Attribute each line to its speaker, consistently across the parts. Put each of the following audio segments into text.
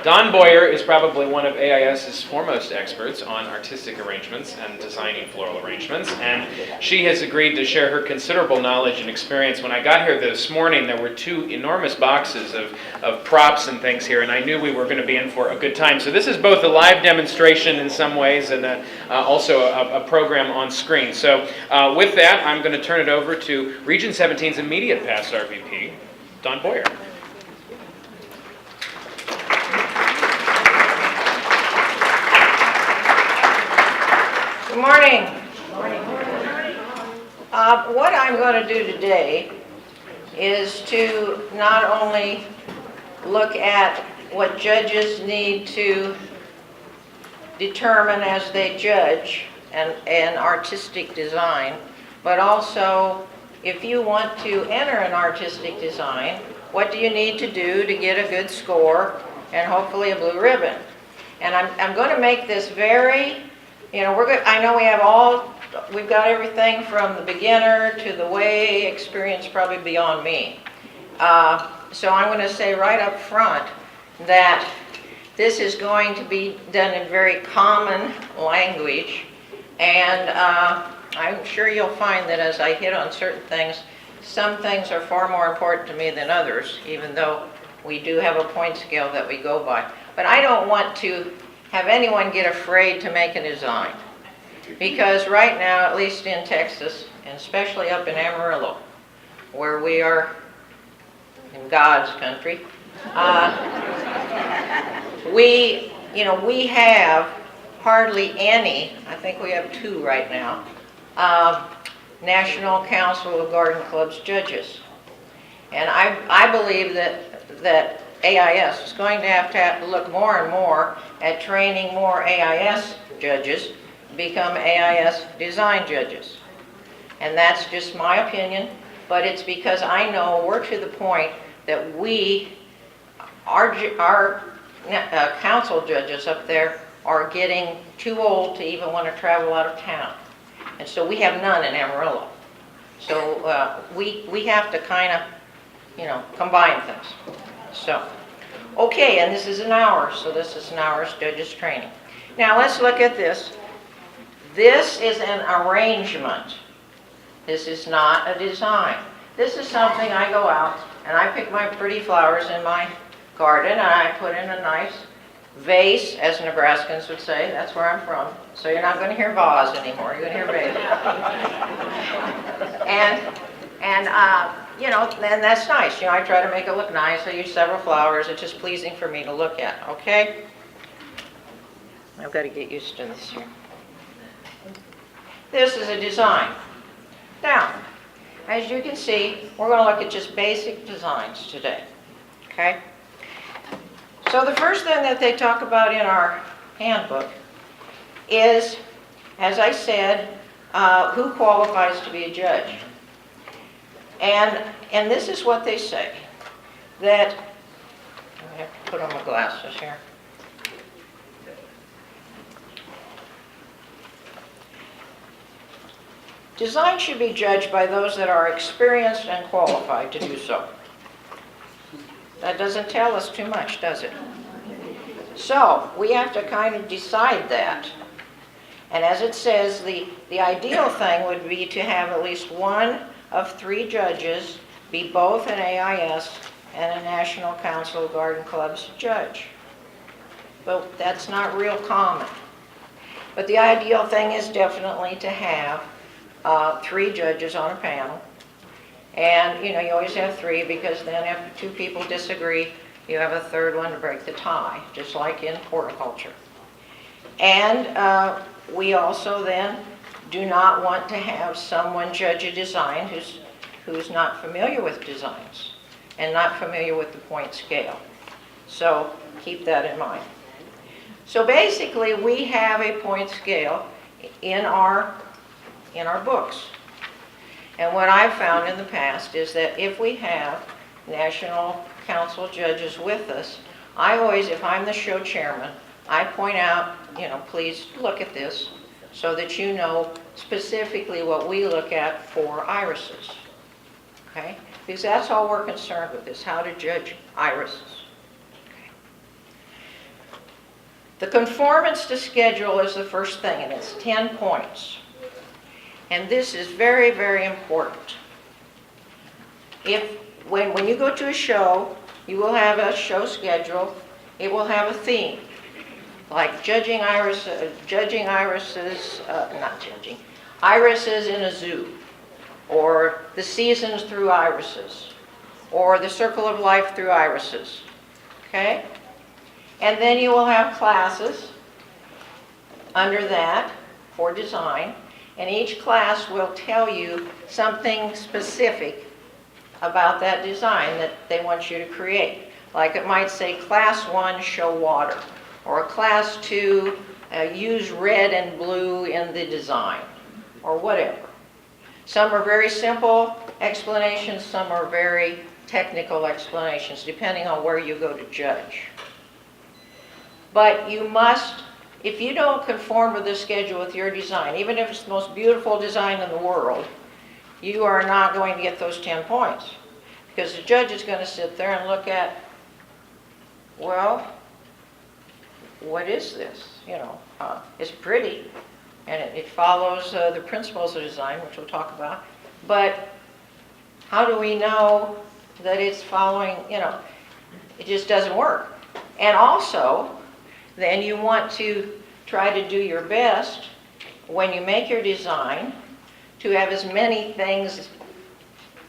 Speaker 1: Dawn Boyer is probably one of AIS's foremost experts on artistic arrangements and designing floral arrangements, and she has agreed to share her considerable knowledge and experience. When I got here this morning, there were two enormous boxes of props and things here, and I knew we were going to be in for a good time. So this is both a live demonstration in some ways and also a program on screen. So with that, I'm going to turn it over to Region 17's immediate past RVP, Dawn Boyer.
Speaker 2: Good morning. What I'm going to do today is to not only look at what judges need to determine as they judge an artistic design, but also if you want to enter an artistic design, what do you need to do to get a good score and hopefully a blue ribbon. And I'm going to make this very, I know we've got everything from the beginner to the way experience probably beyond me. So I'm going to say right up front that this is going to be done in very common language, and I'm sure you'll find that as I hit on certain things, some things are far more important to me than others, even though we do have a point scale that we go by. But I don't want to have anyone get afraid to make a design. Because right now, at least in Texas, and especially up in Amarillo, where we are in God's country, we have hardly any, I think we have 2 right now, National Council of Garden Clubs judges. And I believe that AIS is going to have to look more and more at training more AIS judges to become AIS design judges. And that's just my opinion, but it's because I know we're to the point that our council judges up there are getting too old to even want to travel out of town. And so we have none in Amarillo. So we have to kind of, combine things. So, okay, and this is an hour, so this is an hour's judges training. Now let's look at this. This is an arrangement. This is not a design. This is something I go out and I pick my pretty flowers in my garden and I put in a nice vase, as Nebraskans would say. That's where I'm from. So you're not going to hear vase anymore. You're going to hear vase. And that's nice. I try to make it look nice. I use several flowers. It's just pleasing for me to look at, okay? I've got to get used to this here. This is a design. Now, as you can see, we're going to look at just basic designs today, okay? So the first thing that they talk about in our handbook is, as I said, who qualifies to be a judge. And this is what they say, that, I have to put on my glasses here. Design should be judged by those that are experienced and qualified to do so. That doesn't tell us too much, does it? So, we have to kind of decide that. And as it says, the ideal thing would be to have at least one of 3 judges be both an AIS and a National Council of Garden Clubs judge. But that's not real common. But the ideal thing is definitely to have 3 judges on a panel. And you always have 3 because then if 2 people disagree, you have a third one to break the tie, just like in horticulture. And we also then do not want to have someone judge a design who's not familiar with designs and not familiar with the point scale. So keep that in mind. So basically we have a point scale in our books. And what I've found in the past is that if we have National Council judges with us, I always, if I'm the show chairman, I point out, please look at this so that you know specifically what we look at for irises. Okay? Because that's all we're concerned with, is how to judge irises. Okay. The conformance to schedule is the first thing, and it's 10 points. And this is very, very important. When you go to a show, you will have a show schedule. It will have a theme, like irises in a zoo, or the seasons through irises, or the circle of life through irises, okay? And then you will have classes under that for design, and each class will tell you something specific about that design that they want you to create. Like it might say class 1, show water, or class 2, use red and blue in the design, or whatever. Some are very simple explanations, some are very technical explanations, depending on where you go to judge. But you must, if you don't conform with the schedule with your design, even if it's the most beautiful design in the world, you are not going to get those 10 points. Because the judge is going to sit there and look at, well, what is this? You know, it's pretty, and it follows the principles of design, which we'll talk about, but how do we know that it's following, you know, it just doesn't work. And also, then you want to try to do your best when you make your design to have as many things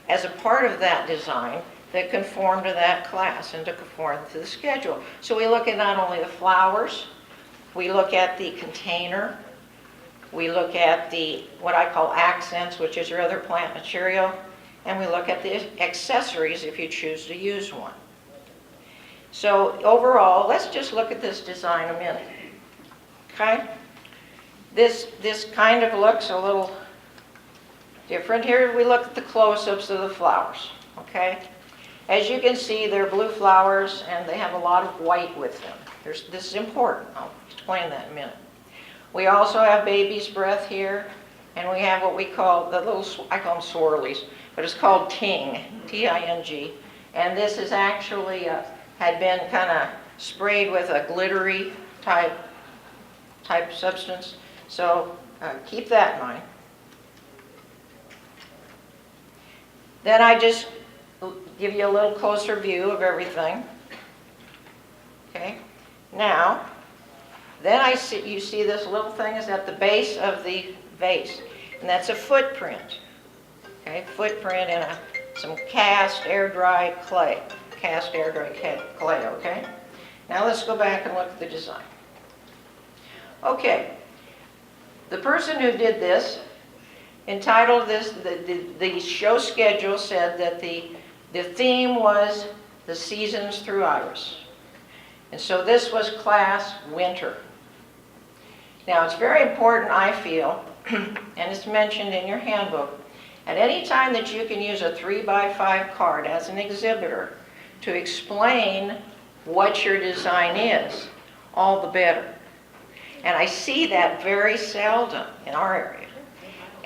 Speaker 2: as a part of that design that conform to that class and to conform to the schedule. So we look at not only the flowers, we look at the container, we look at the, what I call accents, which is your other plant material, and we look at the accessories if you choose to use one. So overall, let's just look at this design a minute, okay? This kind of looks a little different. Here we look at the close-ups of the flowers, okay? As you can see, they're blue flowers and they have a lot of white with them. This is important. I'll explain that in a minute. We also have baby's breath here, and we have what we call the little, I call them swirlies, but it's called ting, T-I-N-G. And this is actually, had been kind of sprayed with a glittery type substance. So keep that in mind. Then I just give you a little closer view of everything. Okay. Now, then you see this little thing is at the base of the vase, and that's a footprint. Okay, footprint in some cast air-dried clay. Cast air-dried clay. Okay. Now let's go back and look at the design. Okay. The person who did this entitled this, the show schedule said that the theme was the seasons through iris. And so this was class winter. Now it's very important, I feel, and it's mentioned in your handbook, at any time that you can use a 3x5 card as an exhibitor to explain what your design is, all the better. And I see that very seldom in our area.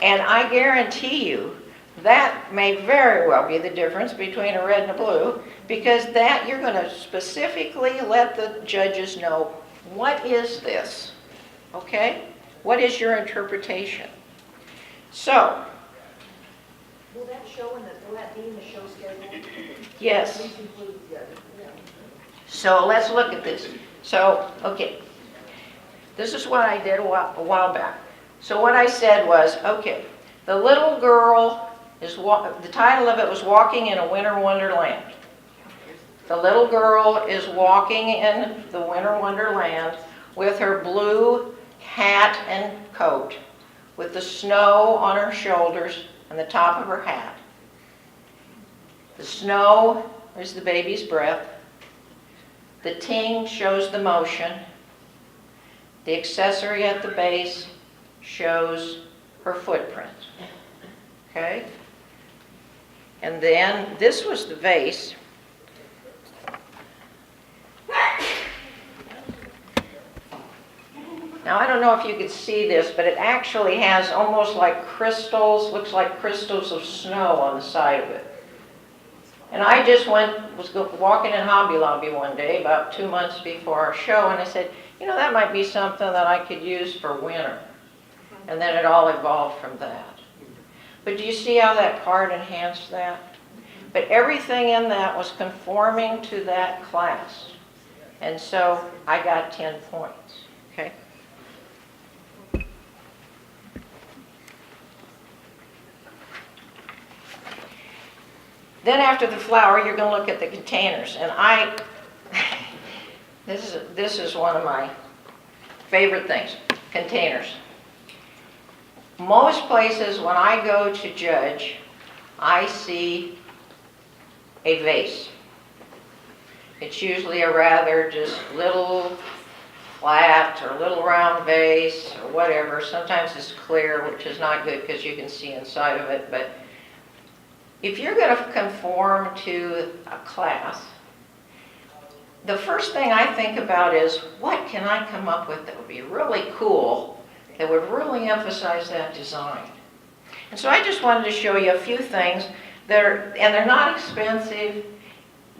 Speaker 2: And I guarantee you that may very well be the difference between a red and a blue, because that you're going to specifically let the judges know, what is this? Okay? What is your interpretation? So,
Speaker 3: Will that be in the show schedule?
Speaker 2: yes.
Speaker 3: Please include, yeah.
Speaker 2: So let's look at this. So, okay. This is what I did a while back. So what I said was, okay, the little girl is, the title of it was Walking in a Winter Wonderland. The little girl is walking in the winter wonderland with her blue hat and coat, with the snow on her shoulders and the top of her hat. The snow is the baby's breath. The ting shows the motion. The accessory at the base shows her footprint. Okay? And then this was the vase. Now I don't know if you can see this, but it actually has almost like crystals, looks like crystals of snow on the side of it. And I just was walking in Hobby Lobby one day, about 2 months before our show, and I said, you know, that might be something that I could use for winter. And then it all evolved from that. But do you see how that card enhanced that? But everything in that was conforming to that class. And so I got 10 points, okay? Then after the flower, you're going to look at the containers. And this is one of my favorite things, containers. Most places when I go to judge, I see a vase. It's usually a rather just little flat or little round vase or whatever. Sometimes it's clear, which is not good because you can see inside of it. But if you're going to conform to a class, the first thing I think about is, what can I come up with that would be really cool, that would really emphasize that design? And so I just wanted to show you a few things that are, and they're not expensive.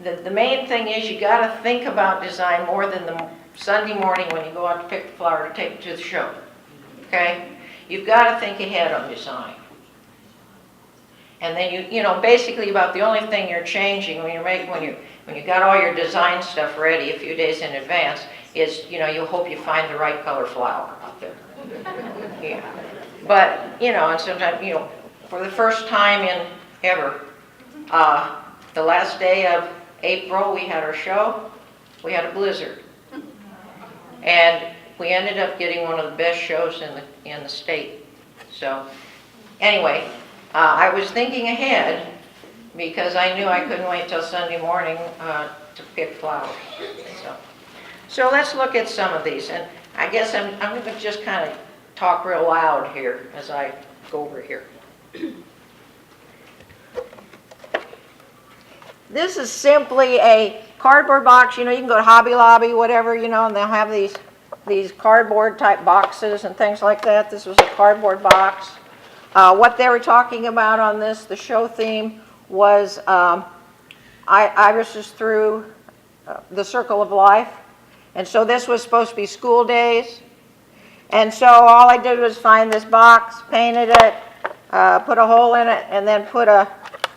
Speaker 2: The main thing is you got to think about design more than the Sunday morning when you go out to pick the flower to take it to the show. Okay? You've got to think ahead on design. And then you know basically about the only thing you're changing when you got all your design stuff ready a few days in advance is, you know, you hope you find the right color flower out there. Yeah. But, you know, and sometimes, you know, for the first time in ever, the last day of April we had our show, we had a blizzard. And we ended up getting one of the best shows in the state. So, anyway, I was thinking ahead because I knew I couldn't wait till Sunday morning to pick flowers. So let's look at some of these. And I guess I'm going to just kind of talk real loud here as I go over here. This is simply a cardboard box. You know, you can go to Hobby Lobby, whatever, you know, and they'll have these cardboard type boxes and things like that. This was a cardboard box. What they were talking about on this, the show theme, was irises through the circle of life. And so this was supposed to be school days. And so all I did was find this box, painted it, put a hole in it, and then put a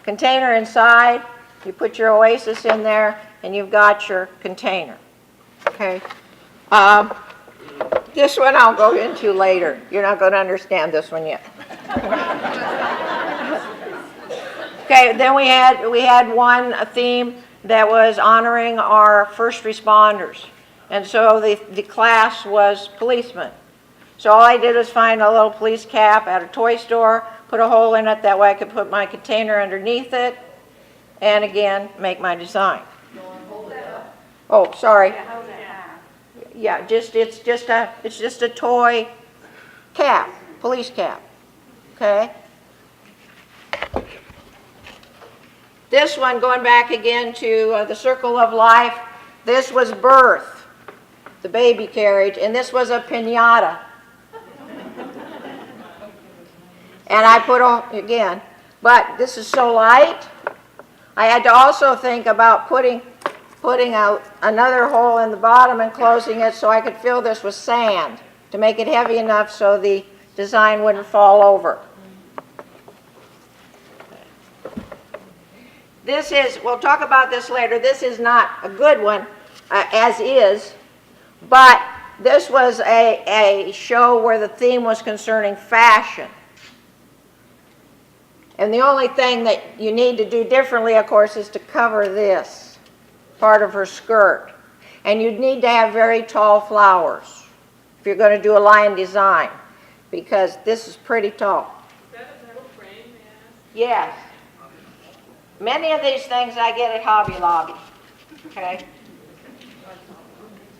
Speaker 2: container inside. You put your oasis in there, and you've got your container. Okay. This one I'll go into later. You're not going to understand this one yet. Okay, then we had one theme that was honoring our first responders. And so the class was policemen. So all I did was find a little police cap at a toy store, put a hole in it, that way I could put my container underneath it, and again, make my design. Oh, sorry. Yeah, it's just a toy cap, police cap. Okay? This one, going back again to the circle of life, this was birth, the baby carriage, and this was a piñata. And I put again, but this is so light, I had to also think about putting out another hole in the bottom and closing it so I could fill this with sand to make it heavy enough so the design wouldn't fall over. This is, we'll talk about this later, this is not a good one as is, but this was a show where the theme was concerning fashion. And the only thing that you need to do differently, of course, is to cover this part of her skirt. And you'd need to have very tall flowers if you're going to do a line design, because this is pretty tall.
Speaker 4: Is that a metal frame, may I ask?
Speaker 2: Yes. Many of these things I get at Hobby Lobby. Okay.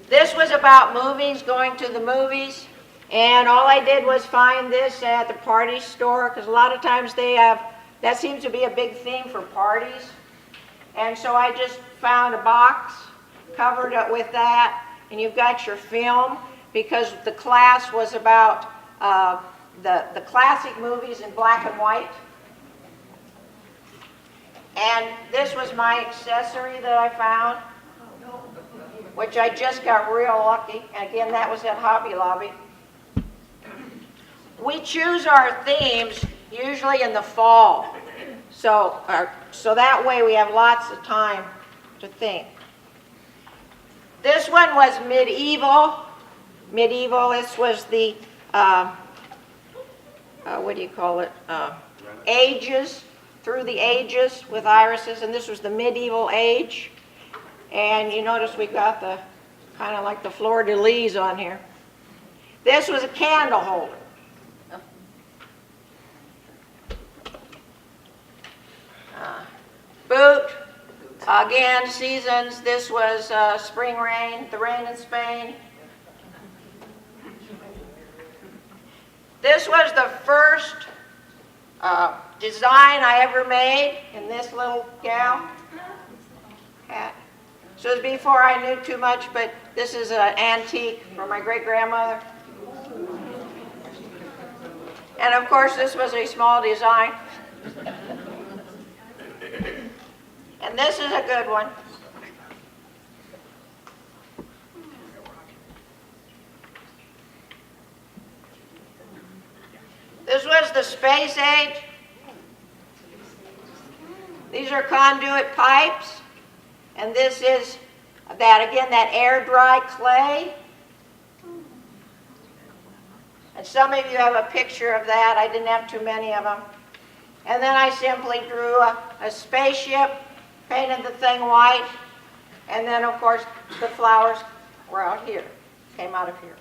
Speaker 2: This was about movies, going to the movies. And all I did was find this at the party store, because a lot of times they have, that seems to be a big theme for parties. And so I just found a box, covered it with that, and you've got your film, because the class was about the classic movies in black and white. And this was my accessory that I found. which I just got real lucky. And again, that was at Hobby Lobby. We choose our themes usually in the fall. So that way we have lots of time to think. This one was medieval. Medieval, this was the, what do you call it? Ages, through the ages with irises, and this was the medieval age. And you notice we got the, kind of like the fleur-de-lis on here. This was a candle holder. Boot, again, seasons. This was spring rain, the rain in Spain. This was the first design I ever made in this little gal hat. So it was before I knew too much, but this is an antique from my great-grandmother. And of course, this was a small design. And this is a good one. This was the space age. These are conduit pipes. And this is that, again, that air-dry clay. And some of you have a picture of that. I didn't have too many of them. And then I simply drew a spaceship, painted the thing white, and then, of course, the flowers were out here, came out of here.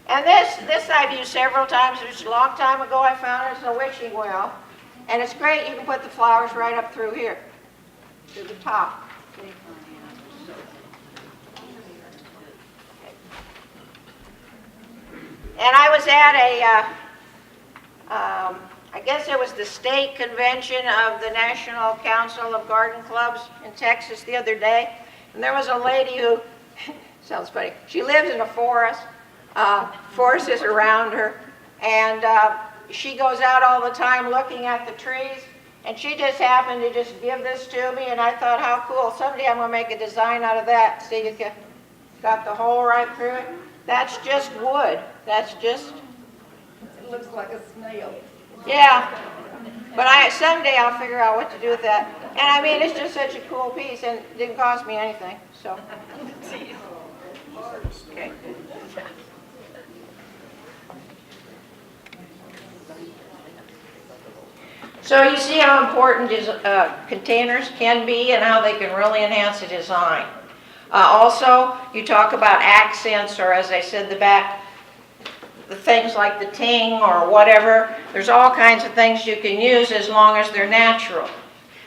Speaker 2: And this I've used several times. It was a long time ago I found it. It's a witching well. And it's great. You can put the flowers right up through here, to the top. And I was at I guess it was the state convention of the National Council of Garden Clubs in Texas the other day. And there was a lady who, sounds funny, she lives in a forest. Forest is around her. And she goes out all the time looking at the trees. And she just happened to just give this to me. And I thought, how cool. Someday I'm going to make a design out of that. See, you got the hole right through it. That's just wood. That's just...
Speaker 3: It looks like a snail.
Speaker 2: Yeah, but someday I'll figure out what to do with that. And I mean, it's just such a cool piece, and it didn't cost me anything, so. Okay. So you see how important containers can be and how they can really enhance a design. Also, you talk about accents, or as I said, the things like the ting or whatever. There's all kinds of things you can use as long as they're natural.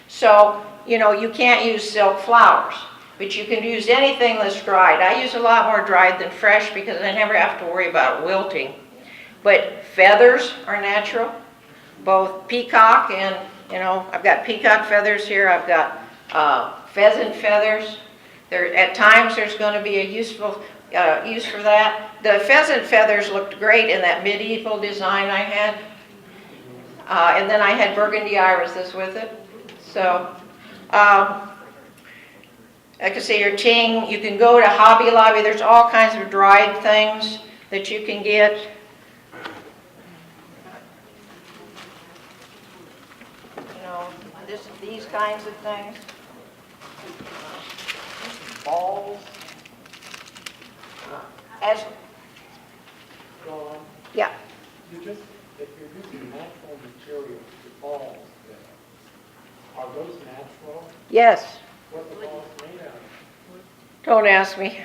Speaker 2: So, you know, you can't use silk flowers, but you can use anything that's dried. I use a lot more dried than fresh because I never have to worry about wilting. But feathers are natural, both peacock and, you know, I've got peacock feathers here. I've got pheasant feathers. At times there's going to be a useful use for that. The pheasant feathers looked great in that medieval design I had. And then I had burgundy irises with it. So, like I say, your ting, you can go to Hobby Lobby. There's all kinds of dried things that you can get. You know, these kinds of things. Balls. As
Speaker 5: Dawn,
Speaker 2: yeah.
Speaker 5: if you're using natural materials, the balls there, are those natural?
Speaker 2: Yes.
Speaker 5: What are the balls made out of?
Speaker 2: Don't ask me.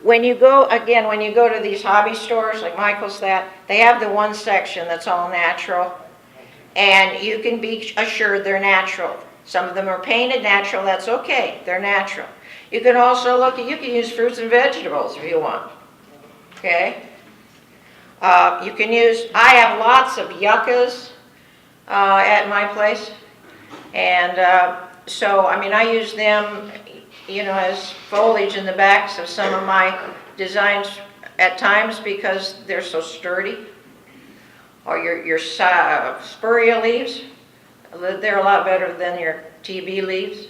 Speaker 2: When you go to these hobby stores like Michael's, they have the one section that's all natural, and you can be assured they're natural. Some of them are painted natural. That's okay. They're natural. You can also you can use fruits and vegetables if you want. Okay? You can use, I have lots of yuccas at my place. And so, I mean, I use them, you know, as foliage in the backs of some of my designs at times because they're so sturdy. Or your spirea leaves, they're a lot better than your TB leaves.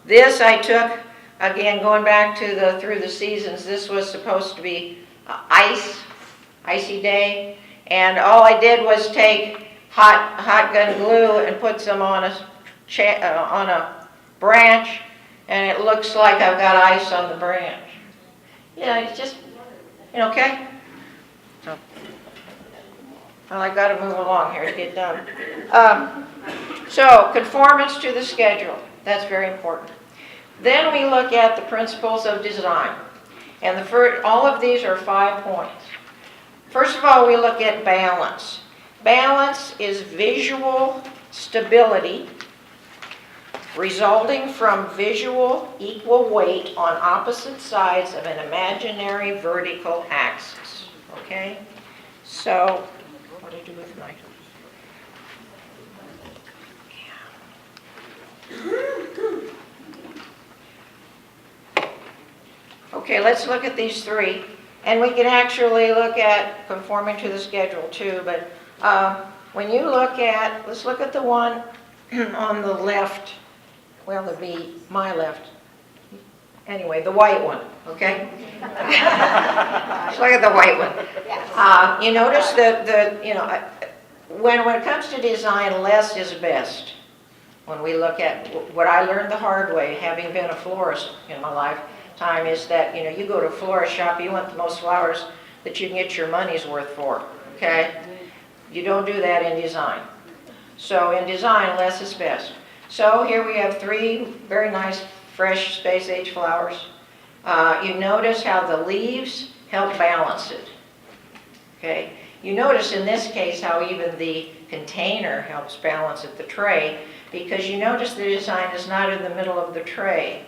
Speaker 2: This I took, again, going back to through the seasons, this was supposed to be icy day, and all I did was take hot gun glue and put some on a branch, and it looks like I've got ice on the branch. Yeah, it's just, okay? So, well, I got to move along here to get done. So, conformance to the schedule. That's very important. Then we look at the principles of design. And all of these are 5 points. First of all, we look at balance. Balance is visual stability resulting from visual equal weight on opposite sides of an imaginary vertical axis. Okay? So, what do I do with my... Okay, let's look at these 3. And we can actually look at conforming to the schedule too, but when you look at, let's look at the one on the left, well, it'd be my left. Anyway, the white one, okay? Let's look at the white one. You notice that when it comes to design, less is best. When we look at what I learned the hard way, having been a florist in my lifetime, is that you go to a florist shop, you want the most flowers that you can get your money's worth for. Okay? You don't do that in design. So in design, less is best. So here we have 3 very nice, fresh space-age flowers. You notice how the leaves help balance it. Okay? You notice in this case how even the container helps balance it, the tray, because you notice the design is not in the middle of the tray.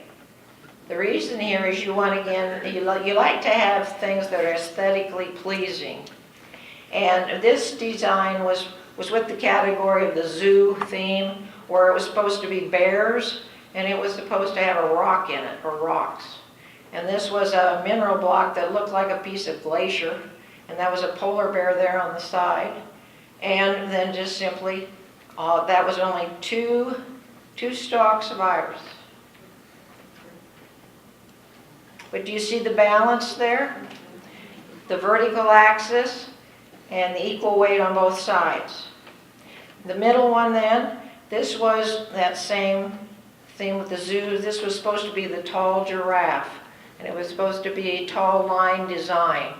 Speaker 2: The reason here is you want, again, you like to have things that are aesthetically pleasing. And this design was with the category of the zoo theme, where it was supposed to be bears, and it was supposed to have a rock in it, or rocks. And this was a mineral block that looked like a piece of glacier, and that was a polar bear there on the side. And then just simply, that was only two stalks of iris. But do you see the balance there? The vertical axis and the equal weight on both sides. The middle one then, this was that same thing with the zoo. This was supposed to be the tall giraffe, and it was supposed to be a tall line design.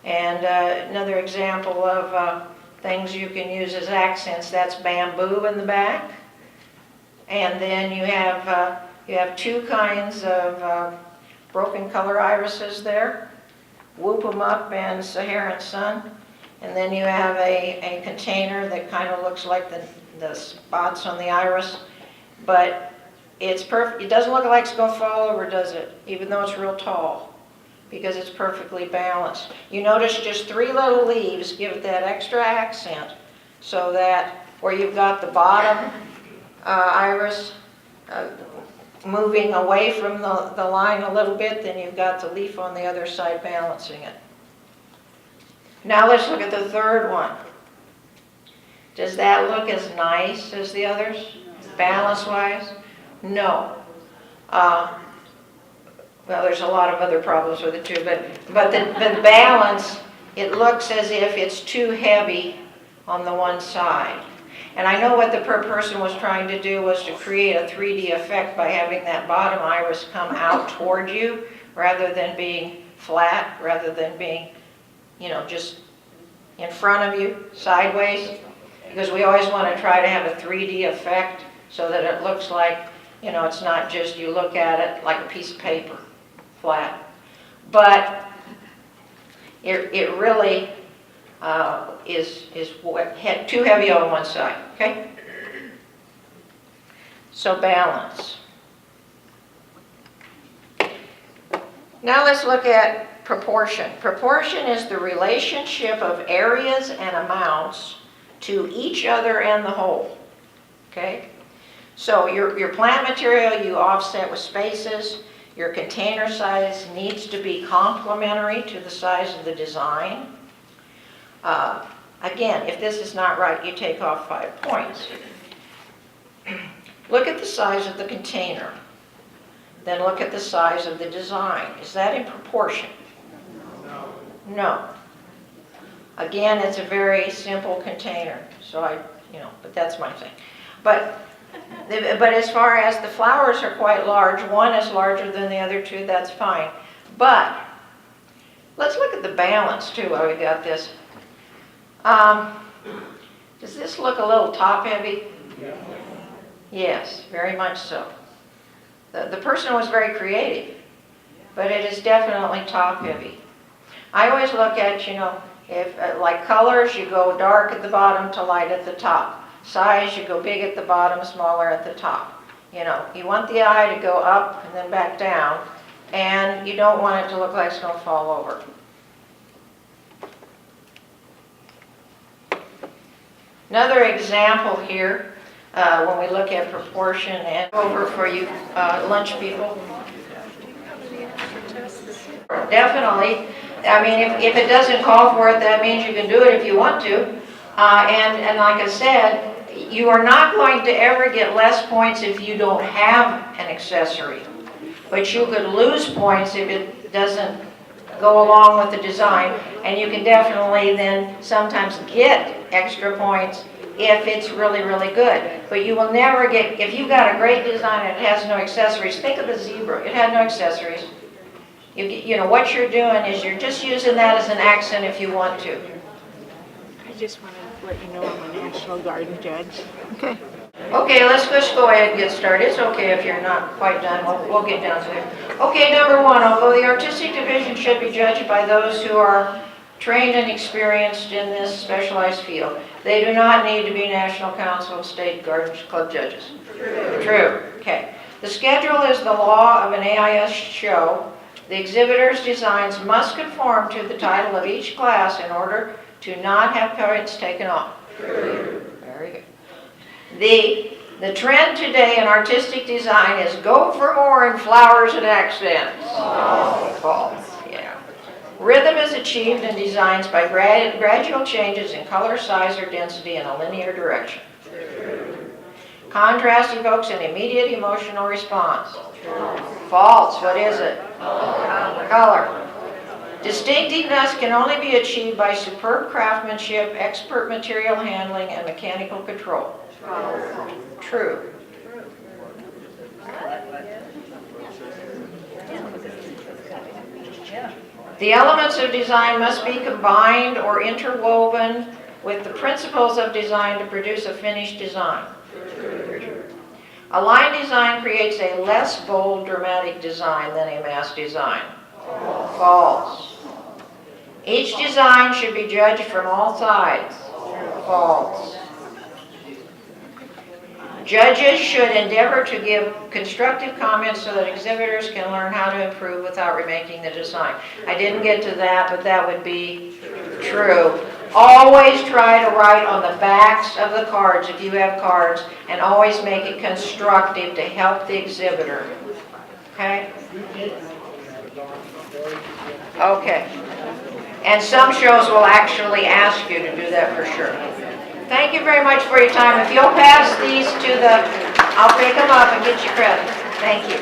Speaker 2: And another example of things you can use as accents, that's bamboo in the back. And then you have 2 kinds of broken color irises there, Whoop 'em Up and Saharan Sun. And then you have a container that kind of looks like the spots on the iris, but it's perfect. It doesn't look like it's going to fall over, does it? Even though it's real tall, because it's perfectly balanced. You notice just 3 little leaves give it that extra accent, so that where you've got the bottom iris moving away from the line a little bit, then you've got the leaf on the other side balancing it. Now let's look at the 3rd one. Does that look as nice as the others, balance-wise? No. Well, there's a lot of other problems with it too, but the balance, it looks as if it's too heavy on the one side. And I know what the person was trying to do was to create a 3D effect by having that bottom iris come out toward you, rather than being flat, rather than being, just in front of you, sideways. Because we always want to try to have a 3D effect so that it looks like, it's not just you look at it like a piece of paper, flat. But it really is too heavy on one side, okay? So balance. Now let's look at proportion. Proportion is the relationship of areas and amounts to each other and the whole, okay? So your plant material you offset with spaces. Your container size needs to be complementary to the size of the design. Again, if this is not right, you take off 5 points. Look at the size of the container. Then look at the size of the design. Is that in proportion? No. Again, it's a very simple container, so but that's my thing. But as far as the flowers are quite large, one is larger than the other two, that's fine. But let's look at the balance too while we got this. Does this look a little top heavy? Yes, very much so. The person was very creative, but it is definitely top heavy. I always look at, if like colors, you go dark at the bottom to light at the top. Size, you go big at the bottom, smaller at the top. You want the eye to go up and then back down, and you don't want it to look like it's going to fall over. Another example here, when we look at proportion, and over for you lunch people. Definitely. I mean, if it doesn't call for it, that means you can do it if you want to. And like I said, you are not going to ever get less points if you don't have an accessory. But you could lose points if it doesn't go along with the design. And you can definitely then sometimes get extra points if it's really, really good. But you will never get, if you've got a great design and it has no accessories, think of the zebra. It had no accessories. What you're doing is you're just using that as an accent if you want to.
Speaker 6: I just wanted to let you know I'm a National Guard judge. Okay.
Speaker 2: Okay, let's just go ahead and get started. It's okay if you're not quite done. We'll get down to it. Okay, number one, although the artistic division should be judged by those who are trained and experienced in this specialized field, they do not need to be National Council of State Garden Club judges. True. Okay. The schedule is the law of an AIS show. The exhibitor's designs must conform to the title of each class in order to not have points taken off. Very good. The trend today in artistic design is go for more in flowers and accents. False. Yeah. Rhythm is achieved in designs by gradual changes in color, size, or density in a linear direction. Contrast evokes an immediate emotional response. False. What is it? Color. Distinctiveness can only be achieved by superb craftsmanship, expert material handling, and mechanical control. True. The elements of design must be combined or interwoven with the principles of design to produce a finished design. A line design creates a less bold, dramatic design than a mass design. False. Each design should be judged from all sides. False. Judges should endeavor to give constructive comments so that exhibitors can learn how to improve without remaking the design. I didn't get to that, but that would be true. Always try to write on the backs of the cards if you have cards, and always make it constructive to help the exhibitor. Okay? Okay. And some shows will actually ask you to do that for sure. Thank you very much for your time. If you'll pass these to I'll pick them up and get you credit. Thank you.